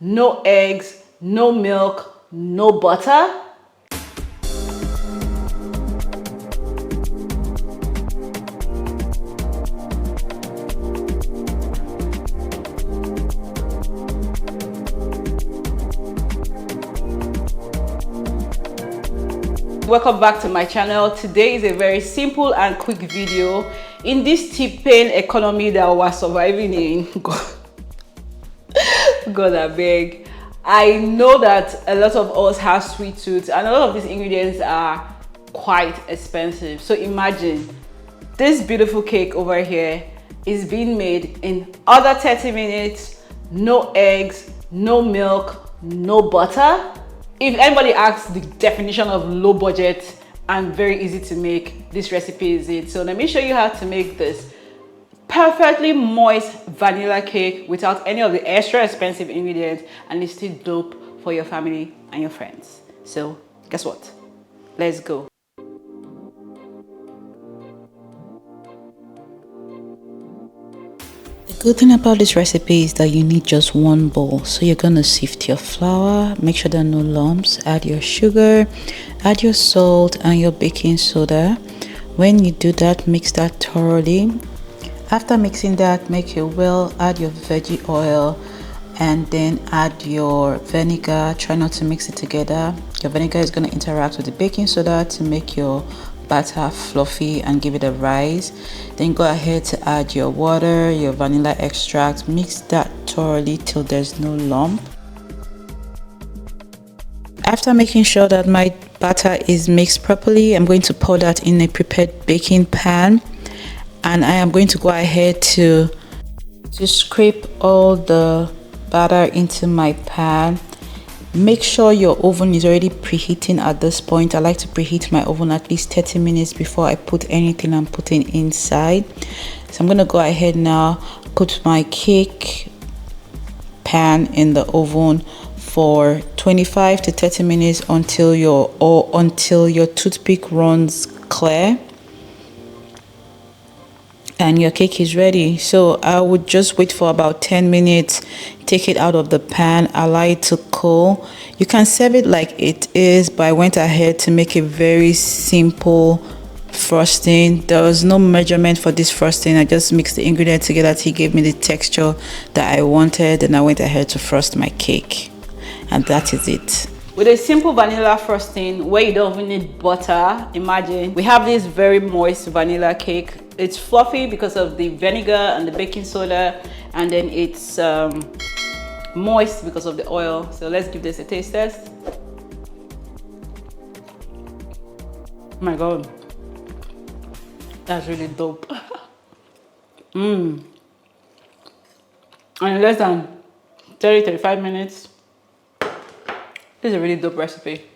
no eggs, no milk, no butter. Welcome back to my channel. Today is a very simple and quick video in this tipping economy that we're surviving in. God, I beg. I know that a lot of us have sweet tooth and a lot of these ingredients are quite expensive. So imagine this beautiful cake over here is being made in under 30 minutes, no eggs, no milk, no butter. If anybody asks the definition of low budget and very easy to make, this recipe is it. So let me show you how to make this perfectly moist vanilla cake without any of the extra expensive ingredients, and it's still dope for your family and your friends. So guess what? Let's go. The good thing about this recipe is that you need just one bowl. So you're going to sift your flour, make sure there are no lumps, add your sugar, add your salt and your baking soda. When you do that, mix that thoroughly. After mixing that, make your well, add your veggie oil and then add your vinegar. Try not to mix it together. Your vinegar is going to interact with the baking soda to make your batter fluffy and give it a rise. Then go ahead to add your water, your vanilla extract. Mix that thoroughly till there's no lump. After making sure that my batter is mixed properly, I'm going to pour that in a prepared baking pan, and I am going to go ahead to scrape all the batter into my pan. Make sure your oven is already preheating at this point. I like to preheat my oven at least 30 minutes before I put anything I'm putting inside. So I'm going to go ahead now, put my cake pan in the oven for 25 to 30 minutes until your toothpick runs clear and your cake is ready. So I would just wait for about 10 minutes, take it out of the pan, allow it to cool. You can serve it like it is, but I went ahead to make a very simple frosting. There was no measurement for this frosting. I just mixed the ingredients together till it gave me the texture that I wanted, and I went ahead to frost my cake, and that is it. With a simple vanilla frosting where you don't even need butter, imagine we have this very moist vanilla cake. It's fluffy because of the vinegar and the baking soda, and then it's moist because of the oil. So let's give this a taste test. Oh my god, that's really dope. And in less than 30-35 minutes, this is a really dope recipe.